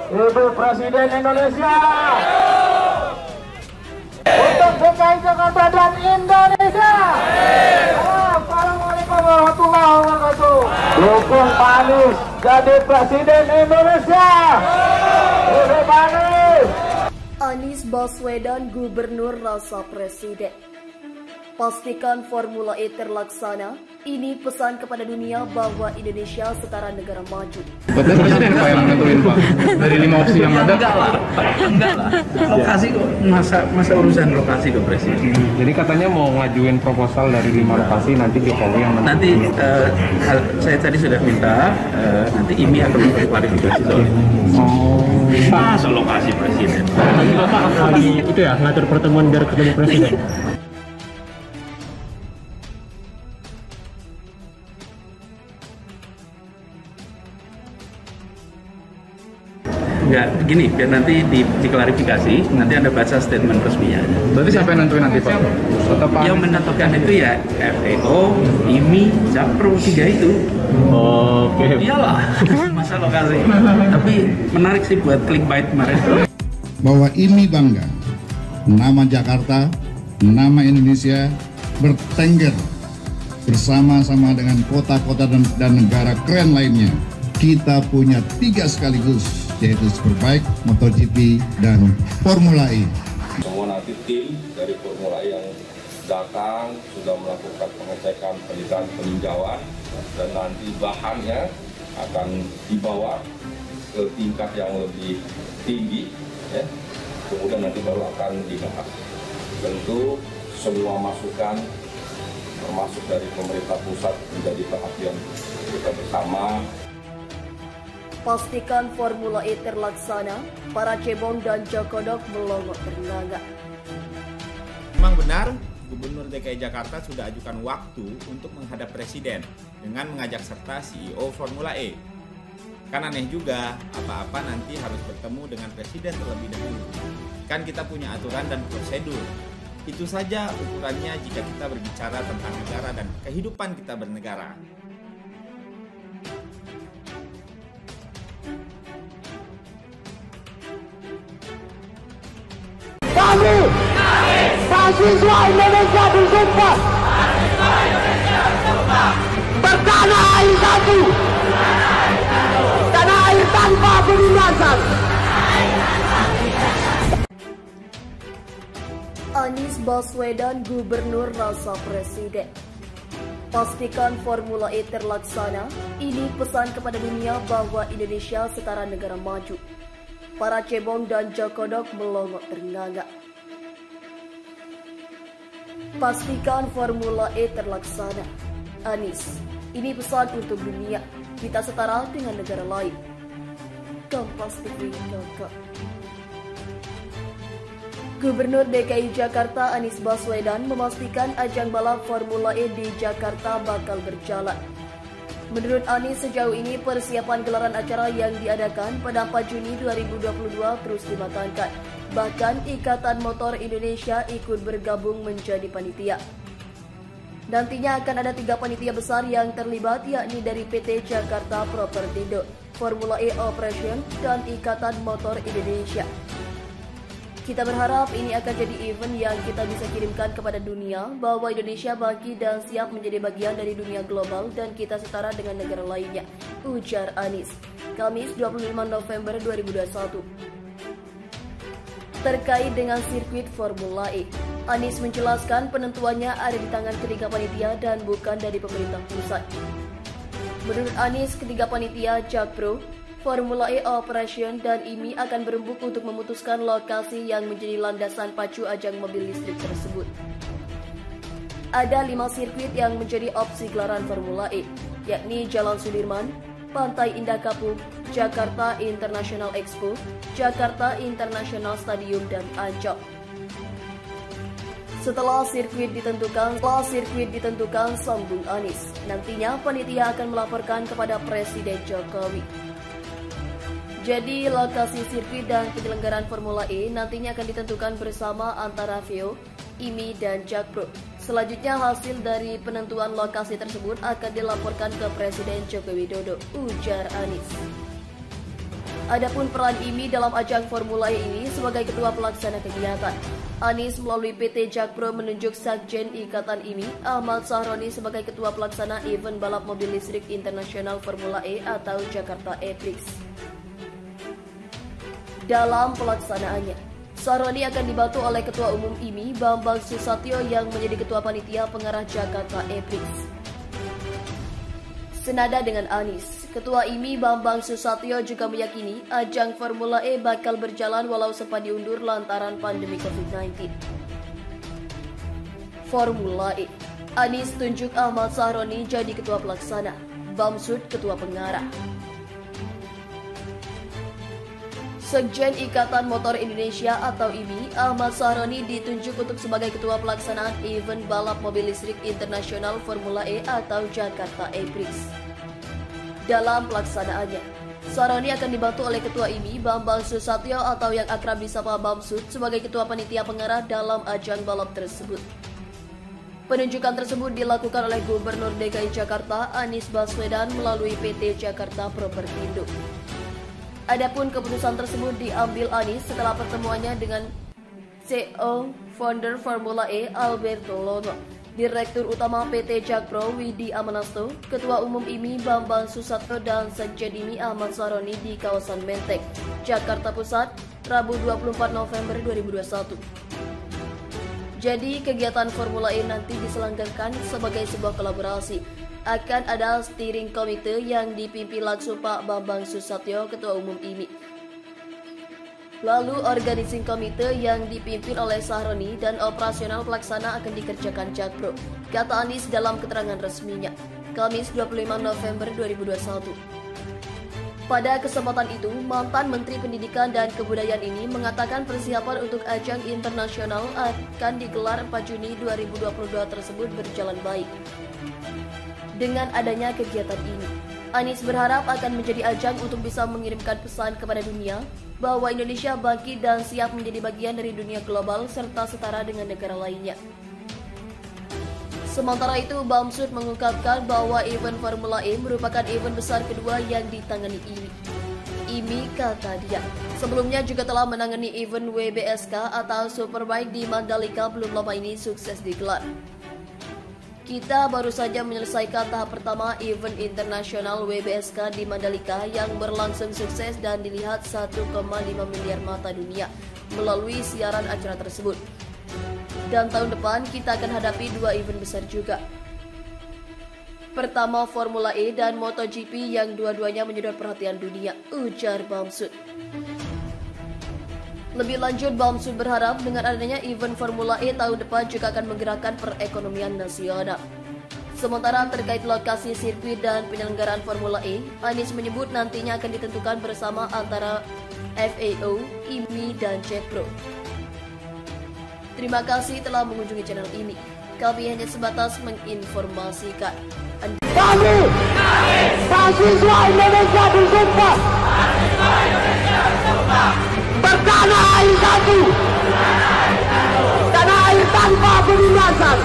Ibu Presiden Indonesia. Untuk DKI Jakarta dan Indonesia. Assalamualaikum warahmatullahi wabarakatuh. Dukung Pak Anies jadi Presiden Indonesia. Ibu Anies. Anies Baswedan Gubernur rasa Presiden. Pastikan Formula E terlaksana. Ini pesan kepada dunia bahwa Indonesia setara negara maju. Betul Presiden Pak yang menentuin Pak? Dari 5 opsi yang ada? Enggak lah. Lokasi kok, masa urusan lokasi ke Presiden. Jadi katanya mau ngajuin proposal dari 5 lokasi, nanti Jokowi yang menentuin. Nanti saya tadi sudah minta, nanti IMI akan mengklarifikasi soal itu. Soal lokasi Presiden. Nanti Bapak akan itu ya, ngatur pertemuan biar ketemu Presiden. Enggak, gini, biar nanti diklarifikasi, nanti Anda baca statement resminya. Berarti siapa yang nentuin nanti Pak? Atau Pak Yang menentukan itu ya FEO, IMI, Jakpro, 3 itu. Oke. Iyalah, masa lokasi. Tapi menarik sih buat clickbait kemarin. Bahwa IMI bangga, nama Jakarta, nama Indonesia bertengger bersama-sama dengan kota-kota dan negara keren lainnya. Kita punya 3 sekaligus, yaitu Superbike, MotoGP, dan Formula E. Semua nanti tim dari Formula E yang datang sudah melakukan pengecekan, penelitian, peninjauan, dan nanti bahannya akan dibawa ke tingkat yang lebih tinggi, ya. Kemudian nanti baru akan dibahas. Tentu semua masukan, termasuk dari pemerintah pusat, menjadi perhatian kita bersama. Pastikan Formula E terlaksana, para cebong dan jokodok melongo ternganga. Memang benar, Gubernur DKI Jakarta sudah ajukan waktu untuk menghadap Presiden dengan mengajak serta CEO Formula E. Kan aneh juga, apa-apa nanti harus bertemu dengan Presiden terlebih dahulu. Kan kita punya aturan dan prosedur. Itu saja ukurannya jika kita berbicara tentang negara dan kehidupan kita bernegara. Kami, mahasiswa Indonesia bersumpah bertanah air satu, tanah air tanpa penindasan. Anies Baswedan Gubernur rasa Presiden. Pastikan Formula E terlaksana. Ini pesan kepada dunia bahwa Indonesia setara negara maju. Para cebong dan jokodok melongo ternganga. Pastikan Formula E terlaksana. Anies, ini pesan untuk dunia. Kita setara dengan negara lain. Kompas TV. Gubernur DKI Jakarta Anies Baswedan memastikan ajang balap Formula E di Jakarta bakal berjalan. Menurut Anies, sejauh ini persiapan gelaran acara yang diadakan pada 4 Juni 2022 terus dimatangkan. Bahkan Ikatan Motor Indonesia ikut bergabung menjadi panitia. Nantinya akan ada 3 panitia besar yang terlibat, yakni dari PT Jakarta Propertindo, Formula E Operation, dan Ikatan Motor Indonesia. Kita berharap ini akan jadi event yang kita bisa kirimkan kepada dunia bahwa Indonesia bangkit dan siap menjadi bagian dari dunia global dan kita setara dengan negara lainnya, ujar Anies, Kamis 25 November 2021. Terkait dengan sirkuit Formula E, Anies menjelaskan penentuannya ada di tangan ketiga panitia dan bukan dari pemerintah pusat. Menurut Anies, ketiga panitia Jakpro, Formula E Operation, dan IMI akan berembuk untuk memutuskan lokasi yang menjadi landasan pacu ajang mobil listrik tersebut. Ada 5 sirkuit yang menjadi opsi gelaran Formula E, yakni Jalan Sudirman, Pantai Indah Kapuk, Jakarta International Expo, Jakarta International Stadium, dan Ancol. Setelah sirkuit ditentukan, sambung Anies, nantinya panitia akan melaporkan kepada Presiden Jokowi. Jadi lokasi sirkuit dan penyelenggaraan Formula E nantinya akan ditentukan bersama antara FEO, IMI, dan Jakpro. Selanjutnya hasil dari penentuan lokasi tersebut akan dilaporkan ke Presiden Joko Widodo, ujar Anies. Adapun peran IMI dalam ajang Formula E ini sebagai ketua pelaksana kegiatan, Anies melalui PT Jakpro menunjuk Sekjen Ikatan IMI Ahmad Sahroni sebagai ketua pelaksana event balap mobil listrik internasional Formula E atau Jakarta E-Prix. Dalam pelaksanaannya, Sahroni akan dibantu oleh Ketua Umum IMI Bambang Susatyo yang menjadi Ketua Panitia Pengarah Jakarta E-Prix. Senada dengan Anies, Ketua IMI Bambang Susatyo juga meyakini ajang Formula E bakal berjalan walau sempat diundur lantaran pandemi COVID-19. Formula E, Anies tunjuk Ahmad Sahroni jadi Ketua Pelaksana, Bamsud Ketua Pengarah. Sekjen Ikatan Motor Indonesia atau IMI, Ahmad Sahroni ditunjuk untuk sebagai Ketua Pelaksanaan event balap mobil listrik internasional Formula E atau Jakarta E-Prix. Dalam pelaksanaannya, Sahroni akan dibantu oleh Ketua IMI Bambang Susatyo atau yang akrab disapa Bamsud sebagai Ketua Panitia Pengarah dalam ajang balap tersebut. Penunjukan tersebut dilakukan oleh Gubernur DKI Jakarta Anies Baswedan melalui PT Jakarta Propertindo. Adapun keputusan tersebut diambil Anies setelah pertemuannya dengan CEO founder Formula E Alberto Longo, Direktur Utama PT Jakpro Widi Amanasto, Ketua Umum IMI Bambang Susatyo dan Sekjen IMI Ahmad Sahroni di kawasan Menteng, Jakarta Pusat, Rabu 24 November 2021. Jadi kegiatan Formula E nanti diselenggarakan sebagai sebuah kolaborasi. Akan ada steering komite yang dipimpin langsung Pak Bambang Susatyo, Ketua Umum IMI. Lalu organizing komite yang dipimpin oleh Sahroni dan operasional pelaksana akan dikerjakan Jakpro, kata Anies dalam keterangan resminya, Kamis 25 November 2021. Pada kesempatan itu, mantan Menteri Pendidikan dan Kebudayaan ini mengatakan persiapan untuk ajang internasional akan digelar 4 Juni 2022 tersebut berjalan baik. Dengan adanya kegiatan ini, Anies berharap akan menjadi ajang untuk bisa mengirimkan pesan kepada dunia bahwa Indonesia bangkit dan siap menjadi bagian dari dunia global serta setara dengan negara lainnya. Sementara itu, Bamsud mengungkapkan bahwa event Formula E merupakan event besar kedua yang ditangani IMI. IMI, kata dia, sebelumnya juga telah menangani event WBSK atau Superbike di Mandalika belum lama ini sukses digelar. Kita baru saja menyelesaikan tahap pertama event internasional WBSK di Mandalika yang berlangsung sukses dan dilihat 1,5 miliar mata dunia melalui siaran acara tersebut. Dan tahun depan kita akan hadapi 2 event besar juga. Pertama Formula E dan MotoGP yang dua-duanya menyedot perhatian dunia, ujar Bamsud. Lebih lanjut, Bamsud berharap dengan adanya event Formula E tahun depan juga akan menggerakkan perekonomian nasional. Sementara terkait lokasi sirkuit dan penyelenggaraan Formula E, Anies menyebut nantinya akan ditentukan bersama antara FAO, IMI, dan Jakpro. Terima kasih telah mengunjungi channel ini. Kami hanya sebatas menginformasikan. Kami, mahasiswa Indonesia bersumpah bertanah air satu, tanah air tanpa penindasan.